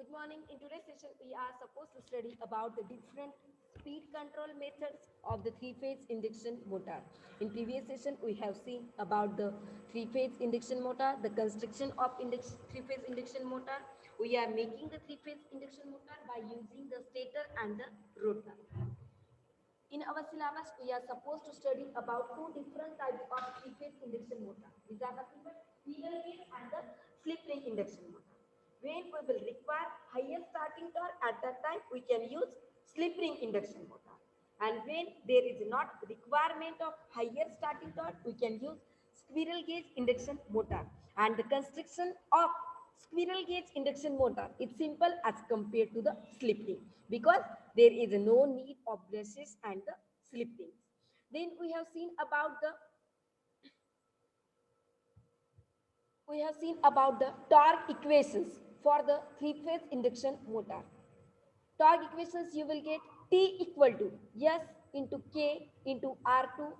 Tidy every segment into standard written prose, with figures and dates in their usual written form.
Good morning. In today's session, we are supposed to study about the different speed control methods of the three-phase induction motor. In previous session, we have seen about the three-phase induction motor, the construction of three-phase induction motor. We are making the three-phase induction motor by using the stator and the rotor. In our syllabus, we are supposed to study about two different types of three-phase induction motor. These are nothing but squirrel cage and the slip ring induction motor. When we will require higher starting torque, at that time we can use slip ring induction motor. And when there is not requirement of higher starting torque, we can use squirrel cage induction motor. And the construction of squirrel cage induction motor is simple as compared to the slip ring because there is no need of brushes and the slip rings. Then we have seen about the torque equations for the three-phase induction motor. Torque equations you will get T equal to S into K into R2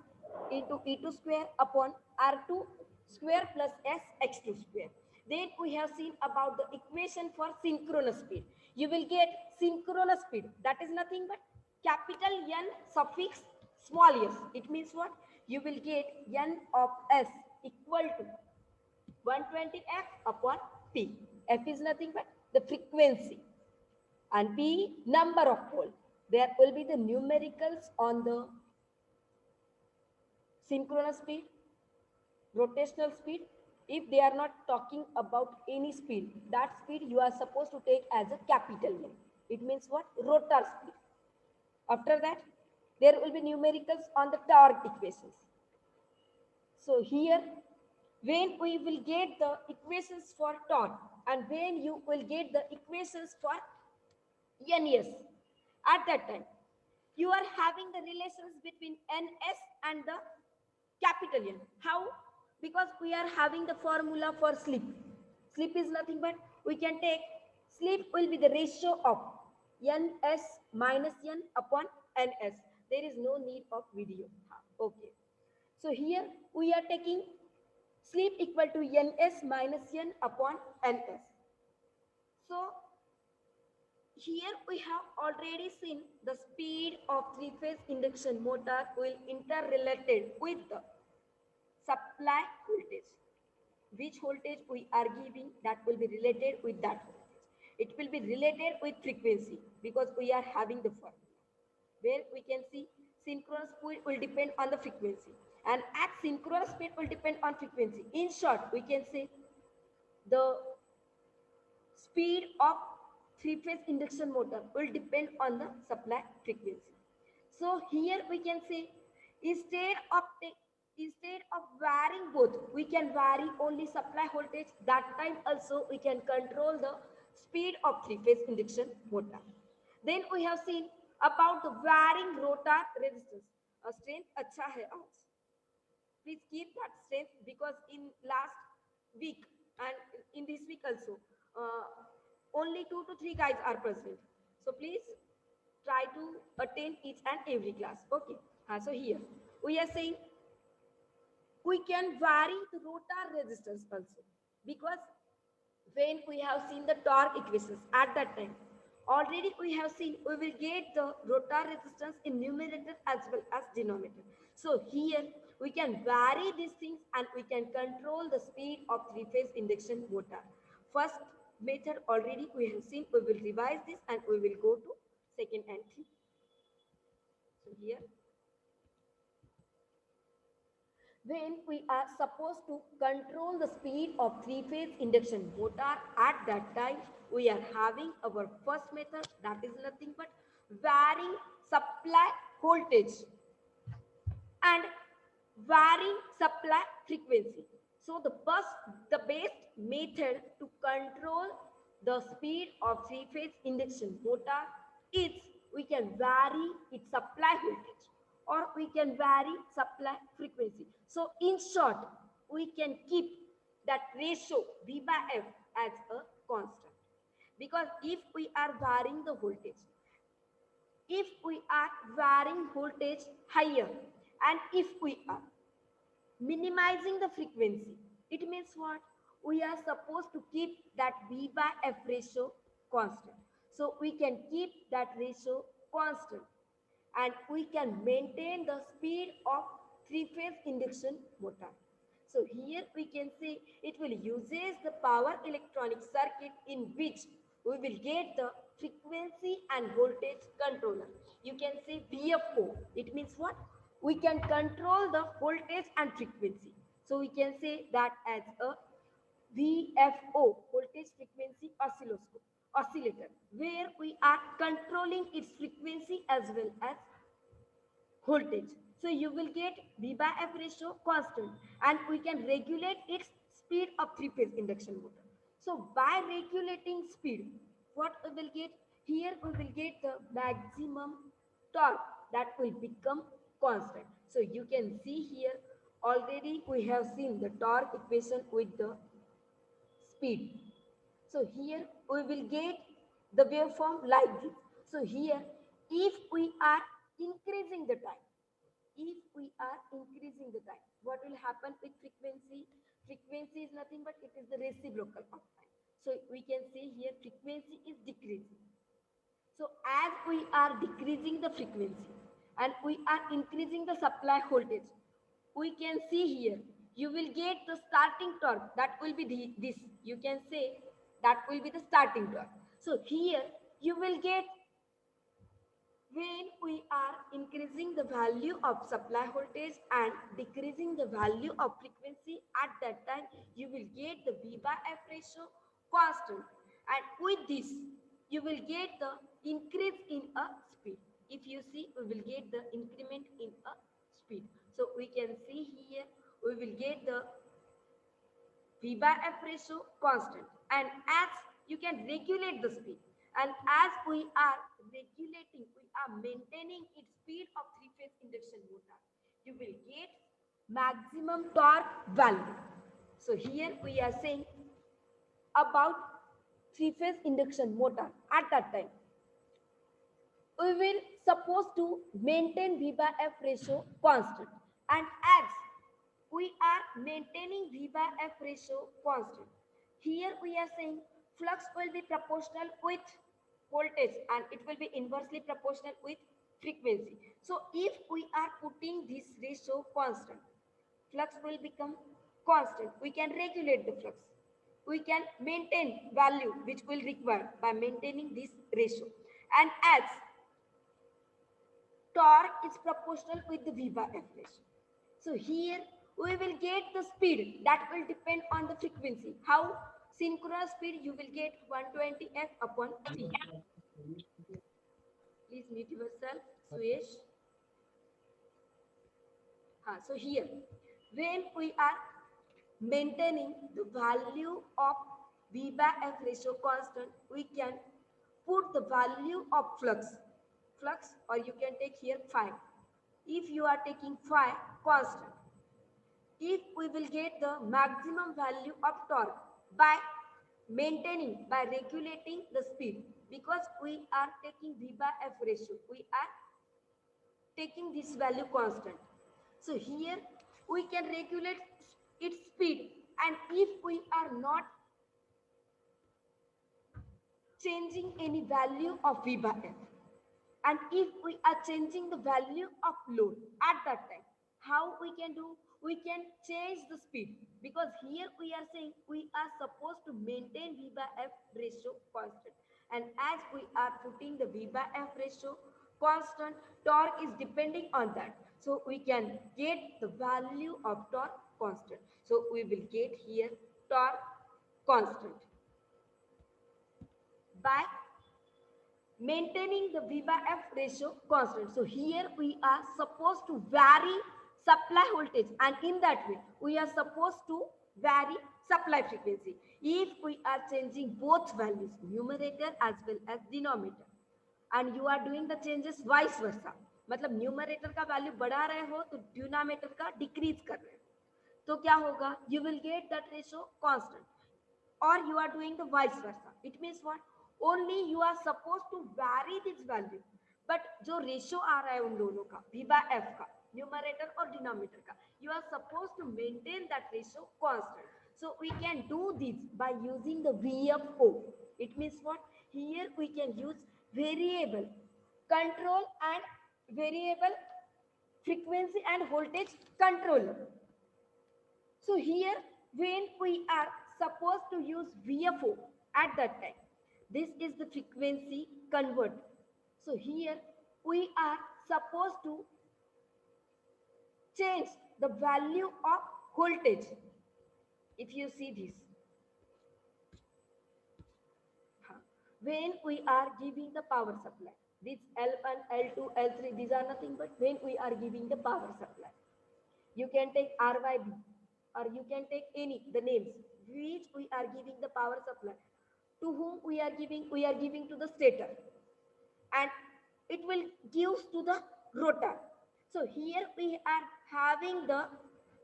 into E2 square upon R2 square plus S X2 square. Then we have seen about the equation for synchronous speed. You will get synchronous speed, that is nothing but capital N suffix small s. It means what? You will get N of S equal to 120 F upon P. F is nothing but the frequency and P number of pole. There will be the numericals on the synchronous speed, rotational speed. If they are not talking about any speed, that speed you are supposed to take as a capital N. It means what? Rotor speed. After that, there will be numericals on the torque equations. So here, when we will get the equations for torque and when you will get the equations for NS, at that time, you are having the relations between NS and the capital N. How? Because we are having the formula for slip. Slip is nothing but we can take slip will be the ratio of NS minus N upon NS. There is no need of video. Okay. So here we are taking slip equal to NS minus N upon NS. So here we have already seen the speed of three-phase induction motor will interrelated with the supply voltage. Which voltage we are giving, that will be related with that voltage. It will be related with frequency because we are having the formula where we can see synchronous speed will depend on the frequency and asynchronous speed will depend on frequency. In short, we can say the speed of three-phase induction motor will depend on the supply frequency. So here we can say instead of varying both, we can vary only supply voltage. That time also we can control the speed of three-phase induction motor. Then we have seen about the varying rotor resistance. Strength अच्छा है आज. Please keep that strength because in last week and in this week also, only 2 to 3 guys are present. So please try to attend each and every class. Okay. So here we are saying we can vary the rotor resistance also because when we have seen the torque equations at that time, already we have seen we will get the rotor resistance in numerator as well as denominator. So here we can vary these things and we can control the speed of three-phase induction motor. First method already we have seen. We will revise this and we will go to second and third. So here, when we are supposed to control the speed of three-phase induction motor, at that time we are having our first method, that is nothing but varying supply voltage and varying supply frequency. So the best method to control the speed of three-phase induction motor is we can vary its supply voltage or we can vary supply frequency. So in short, we can keep that ratio V by F as a constant. Because if we are varying the voltage, if we are varying voltage higher and if we are minimizing the frequency, it means what? We are supposed to keep that V by F ratio constant. So we can keep that ratio constant and we can maintain the speed of three-phase induction motor. So here we can say it will uses the power electronic circuit in which we will get the frequency and voltage controller. You can say VFO. It means what? We can control the voltage and frequency. So we can say that as a VFO, voltage frequency oscillator, where we are controlling its frequency as well as voltage. So you will get V by F ratio constant and we can regulate its speed of three-phase induction motor. So by regulating speed, what we will get? Here we will get the maximum torque that will become constant. So you can see here already we have seen the torque equation with the speed. So here we will get the waveform like this. So here if we are increasing the time, if we are increasing the time, what will happen with frequency? Frequency is nothing but it is the reciprocal of time. So we can say here frequency is decreasing. So as we are decreasing the frequency and we are increasing the supply voltage, we can see here you will get the starting torque that will be this. You can say that will be the starting torque. So here you will get when we are increasing the value of supply voltage and decreasing the value of frequency, at that time you will get the V by F ratio constant, and with this you will get the increase in a speed. If you see, we will get the increment in a speed. So we can see here we will get the V by F ratio constant, and as you can regulate the speed, and as we are regulating, we are maintaining its speed of three-phase induction motor, you will get maximum torque value. So here we are saying about three-phase induction motor. At that time we will suppose to maintain V by F ratio constant, and as we are maintaining V by F ratio constant, here we are saying flux will be proportional with voltage and it will be inversely proportional with frequency. So if we are putting this ratio constant, flux will become constant. We can regulate the flux. We can maintain value which will require by maintaining this ratio. And as torque is proportional with the V by F ratio. So here we will get the speed that will depend on the frequency. How? Synchronous speed you will get 120 F upon T. Please mute yourself, Suyesh. So here, when we are maintaining the value of V by F ratio constant, we can put the value of flux, or you can take here phi. If you are taking phi constant, if we will get the maximum value of torque by maintaining, by regulating the speed, because we are taking V by F ratio, we are taking this value constant. So here we can regulate its speed, and if we are not changing any value of V by F, and if we are changing the value of load at that time, how we can do? We can change the speed, because here we are saying we are supposed to maintain V by F ratio constant, and as we are putting the V by F ratio constant, torque is depending on that. So we can get the value of torque constant. So we will get here torque constant by maintaining the V by F ratio constant. So here we are supposed to vary supply voltage, and in that way we are supposed to vary supply frequency. If we are changing both values, numerator as well as denominator, and you are doing the changes vice versa, मतलब numerator का value बढ़ा रहे हो तो denominator का decrease कर रहे हो, तो क्या होगा? You will get that ratio constant, or you are doing the vice versa. It means what? Only you are supposed to vary this value, but जो ratio आ रहा है उन दोनों का V by F का, numerator और denominator का, you are supposed to maintain that ratio constant. So we can do this by using the VFO. It means what? here we can use variable control and variable frequency and voltage controller. So here when we are supposed to use VFO at that time, this is the frequency converter. So here we are supposed to change the value of voltage. If you see this, when we are giving the power supply, this L1, L2, L3, these are nothing but when we are giving the power supply. You can take RYB or you can take any, the names which we are giving the power supply. To whom we are giving? We are giving to the stator and it will give to the rotor. So here we are having the,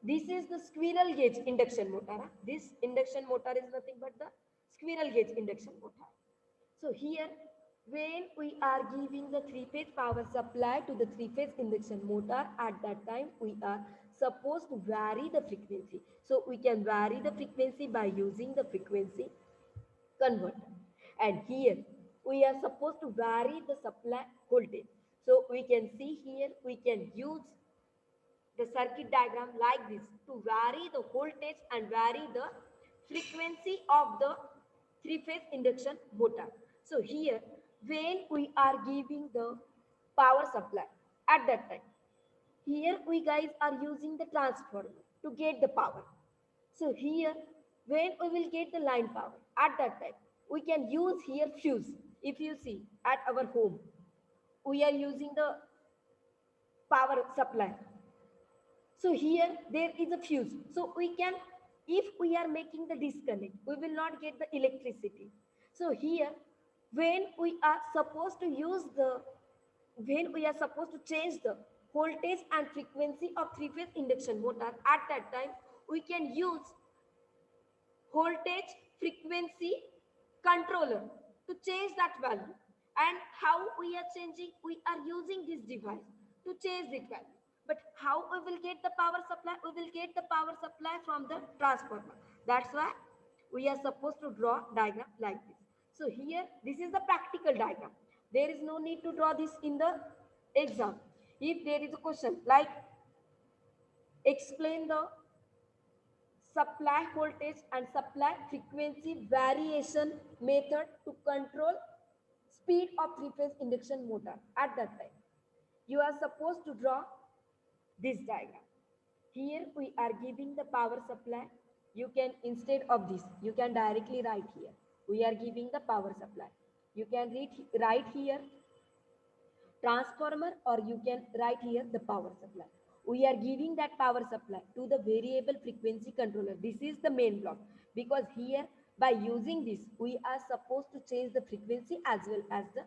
this is the squirrel gauge induction motor. This induction motor is nothing but the squirrel gauge induction motor. So here when we are giving the three-phase power supply to the three-phase induction motor, at that time we are supposed to vary the frequency. So we can vary the frequency by using the frequency converter. And here we are supposed to vary the supply voltage. So we can see here we can use the circuit diagram like this to vary the voltage and vary the frequency of the three-phase induction motor. So here when we are giving the power supply at that time, here we guys are using the transformer to get the power. So here when we will get the line power at that time, we can use here fuse. If you see at our home, we are using the power supply. So here there is a fuse. So we can, if we are making the disconnect, we will not get the electricity. So here when we are supposed to use the, when we are supposed to change the voltage and frequency of three-phase induction motor, at that time we can use voltage frequency controller to change that value. And how we are changing? We are using this device to change that value. But how we will get the power supply? We will get the power supply from the transformer. That's why we are supposed to draw diagram like this. So here this is the practical diagram. There is no need to draw this in the exam. If there is a question like explain the supply voltage and supply frequency variation method to control speed of three-phase induction motor, at that time you are supposed to draw this diagram. Here we are giving the power supply. You can, instead of this, you can directly write here we are giving the power supply. You can write here transformer, or you can write here the power supply. We are giving that power supply to the variable frequency controller. This is the main block, because here by using this we are supposed to change the frequency as well as the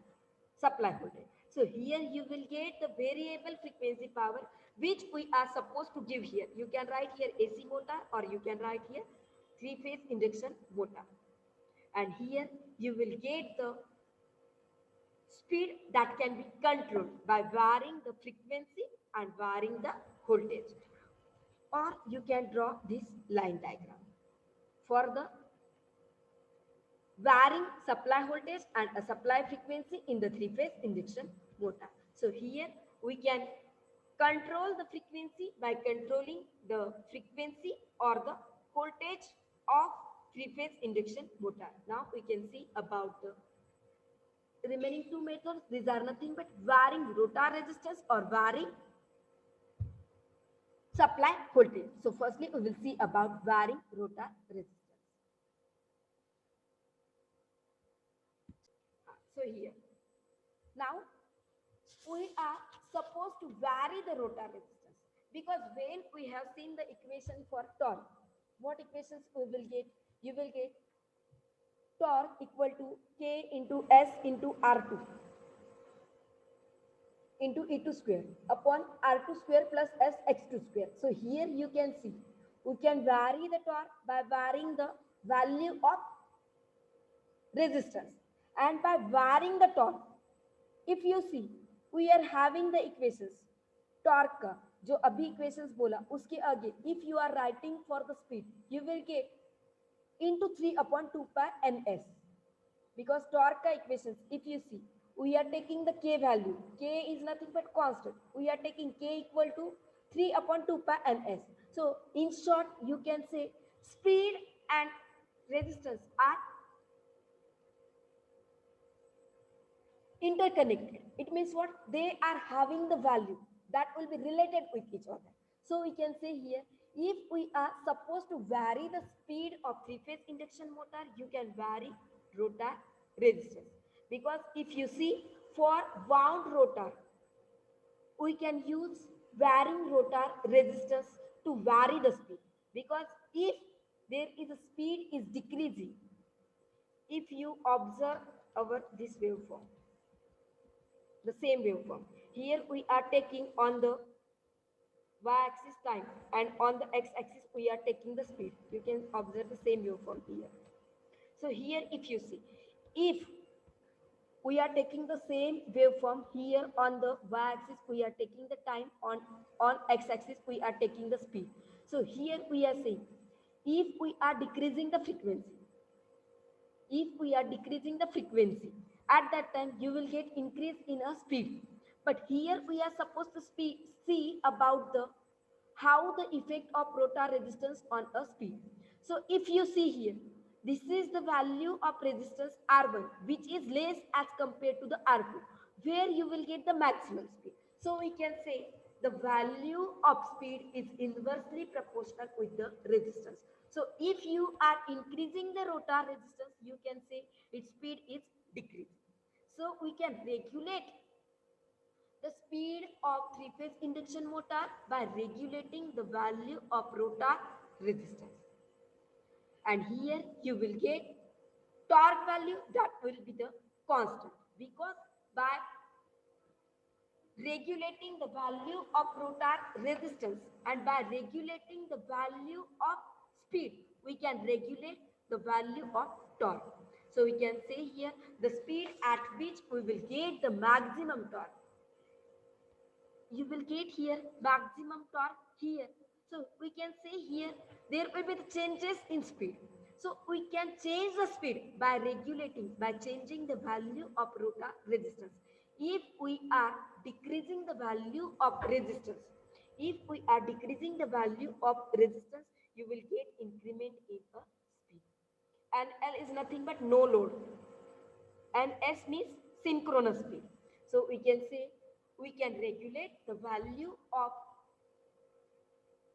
supply voltage. So here you will get the variable frequency power which we are supposed to give here. You can write here AC motor, or you can write here three-phase induction motor. And here you will get the speed that can be controlled by varying the frequency and varying the voltage. Or you can draw this line diagram for the varying supply voltage and a supply frequency in the three-phase induction motor. So here we can control the frequency by controlling the frequency or the voltage of three-phase induction motor. Now we can see about the remaining two methods. These are nothing but varying rotor resistance or varying supply voltage. So firstly we will see about varying rotor resistance. So here now we are supposed to vary the rotor resistance, because when we have seen the equation for torque, what equations we will get? You will get torque equal to K into S into R2 into E2 square upon R2 square plus S X2 square. So here you can see we can vary the torque by varying the value of resistance, and by varying the torque, if you see we are having the equations torque का जो अभी equations बोला उसके आगे if you are writing for the speed you will get into 3 upon 2 pi ns. because torque equations, if you see, we are taking the k value. K is nothing but constant. We are taking k equal to 3 upon 2 pi ns. So in short, you can say speed and resistance are interconnected. It means what? They are having the value that will be related with each other. So we can say here, if we are supposed to vary the speed of three-phase induction motor, you can vary rotor resistance. Because if you see, for wound rotor, we can use varying rotor resistance to vary the speed. Because if there is a speed is decreasing, if you observe our this waveform, the same waveform. Here we are taking on the y-axis time and on the x-axis we are taking the speed. You can observe the same waveform here. So here if you see, if we are taking the same waveform here on the y-axis we are taking the time, on x-axis we are taking the speed. So here we are saying, if we are decreasing the frequency, if we are decreasing the frequency, at that time you will get increase in a speed. But here we are supposed to see about the how the effect of rotor resistance on a speed. So if you see here, this is the value of resistance R1 which is less as compared to the R2, where you will get the maximum speed. So we can say the value of speed is inversely proportional with the resistance. So if you are increasing the rotor resistance, you can say its speed is decreasing. So we can regulate the speed of three-phase induction motor by regulating the value of rotor resistance. And here you will get torque value that will be the constant, because by regulating the value of rotor resistance and by regulating the value of speed, we can regulate the value of torque. So we can say here the speed at which we will get the maximum torque. You will get here maximum torque here. So we can say here there will be the changes in speed. So we can change the speed by regulating, by changing the value of rotor resistance. If we are decreasing the value of resistance, if we are decreasing the value of resistance, you will get increment in a speed. And L is nothing but no load, and S means synchronous speed. So we can say we can regulate the value of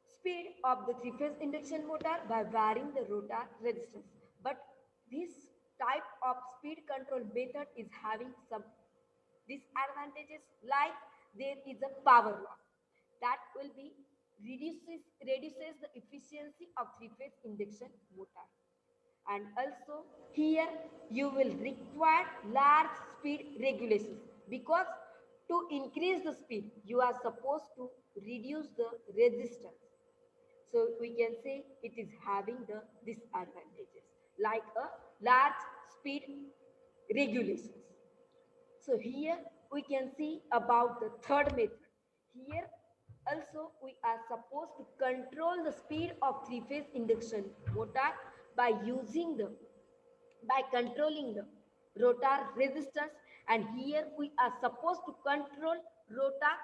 speed of the three-phase induction motor by varying the rotor resistance. But this type of speed control method is having some disadvantages, like there is a power loss that will be reduces the efficiency of three-phase induction motor. And also here you will require large speed regulations, because to increase the speed you are supposed to reduce the resistance. So we can say it is having the disadvantages like a large speed regulations. So here we can see about the third method. Here also we are supposed to control the speed of three-phase induction motor by using the by controlling the rotor resistance, and here we are supposed to control rotor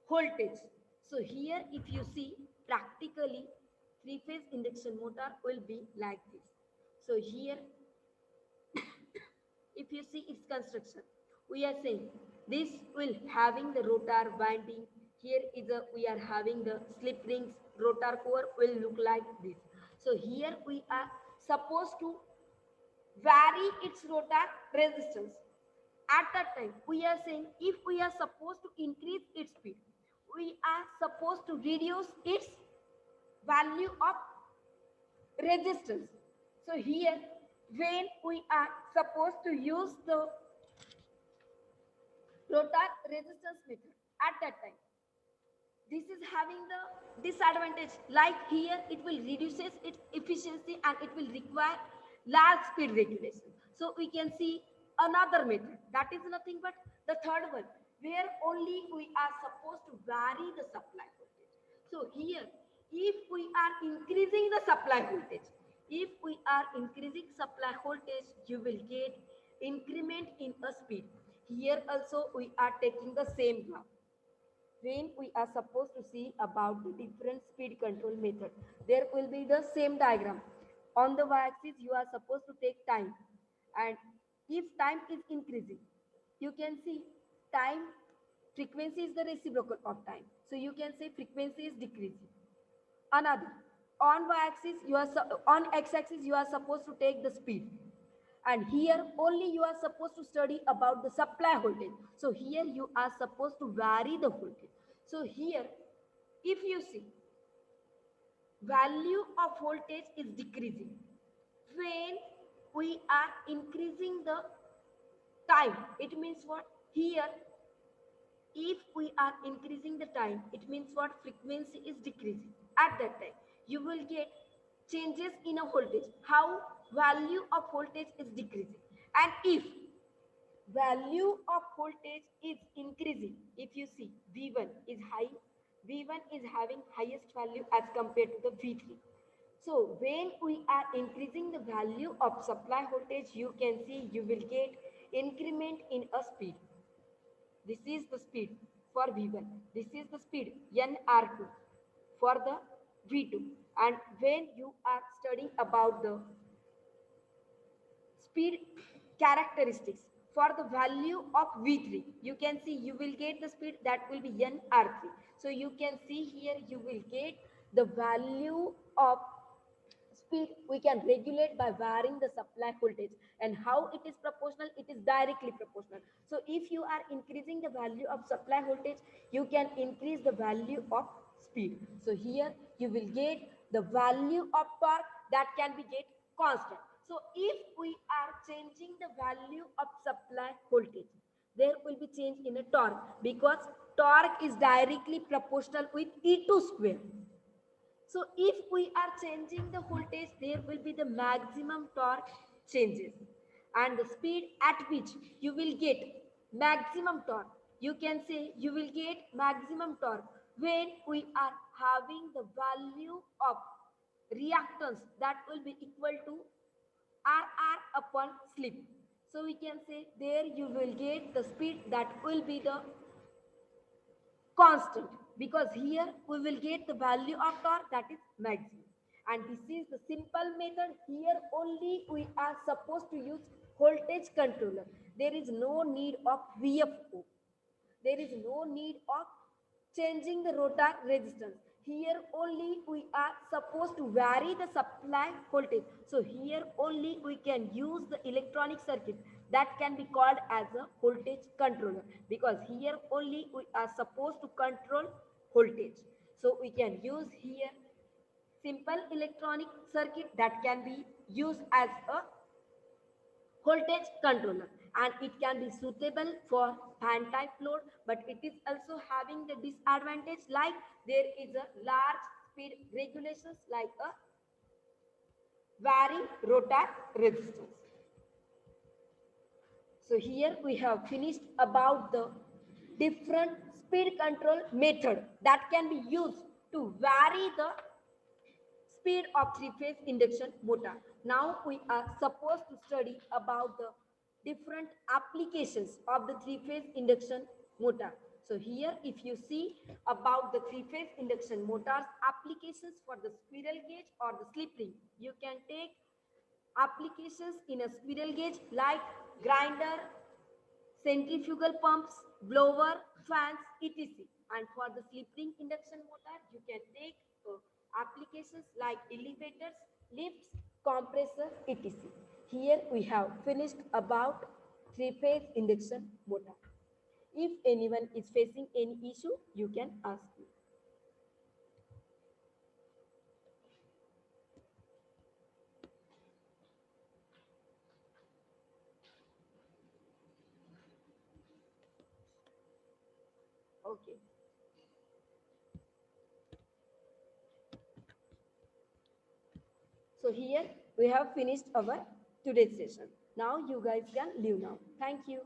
voltage. So here if you see practically three-phase induction motor will be like this. So here if you see its construction, we are saying this will having the rotor winding. Here is a we are having the slip rings. Rotor core will look like this. So here we are supposed to vary its rotor resistance. At that time we are saying if we are supposed to increase its speed, we are supposed to reduce its value of resistance. So here when we are supposed to use the rotor resistance method, at that time this is having the disadvantage, like here it will reduces its efficiency and it will require large speed regulation. So we can see another method, that is nothing but the third one, where only we are supposed to vary the supply voltage. So here if we are increasing the supply voltage, if we are increasing supply voltage, you will get increment in a speed. Here also we are taking the same graph. When we are supposed to see about the different speed control method, there will be the same diagram. On the y-axis, you are supposed to take time. And if time is increasing, you can see time, frequency is the reciprocal of time. So you can say frequency is decreasing. Another, on y-axis, on x-axis, you are supposed to take the speed. And here only you are supposed to study about the supply voltage. So here you are supposed to vary the voltage. So here, if you see, value of voltage is decreasing. When we are increasing the time, it means what? Here, if we are increasing the time, it means what? Frequency is decreasing. At that time, you will get changes in a voltage. How? Value of voltage is decreasing. And if value of voltage is increasing, if you see V1 is high, V1 is having highest value as compared to the V3. So when we are increasing the value of supply voltage, you can see you will get increment in a speed. This is the speed for V1. This is the speed nr2 for the V2. And when you are studying about the speed characteristics for the value of V3, you can see you will get the speed that will be nr3. So you can see here you will get the value of speed we can regulate by varying the supply voltage. And how it is proportional? It is directly proportional. So if you are increasing the value of supply voltage, you can increase the value of speed. So here you will get the value of torque that can be get constant. So if we are changing the value of supply voltage, there will be change in a torque, because torque is directly proportional with E2 square. So if we are changing the voltage, there will be the maximum torque changes, and the speed at which you will get maximum torque. You can say you will get maximum torque when we are having the value of reactance that will be equal to RR upon slip. So we can say there you will get the speed that will be the constant, because here we will get the value of torque that is maximum. And this is the simple method. Here only we are supposed to use voltage controller. There is no need of VFO. There is no need of changing the rotor resistance. Here only we are supposed to vary the supply voltage. So here only we can use the electronic circuit that can be called as a voltage controller, because here only we are supposed to control voltage. So we can use here simple electronic circuit that can be used as a voltage controller, and it can be suitable for fan type load, but it is also having the disadvantage like there is a large speed regulations like a varying rotor resistance. So here we have finished about the different speed control method that can be used to vary the speed of three-phase induction motor. Now we are supposed to study about the different applications of the three-phase induction motor. So here if you see about the three-phase induction motors applications for the squirrel cage or the slip ring, you can take applications in a squirrel cage like grinder, centrifugal pumps, blower, fans, etc. And for the slip ring induction motor, you can take applications like elevators, lifts, compressor, etc. Here we have finished about three-phase induction motor. If anyone is facing any issue, you can ask me. Okay. So here we have finished our today's session. Now you guys can leave now. Thank you.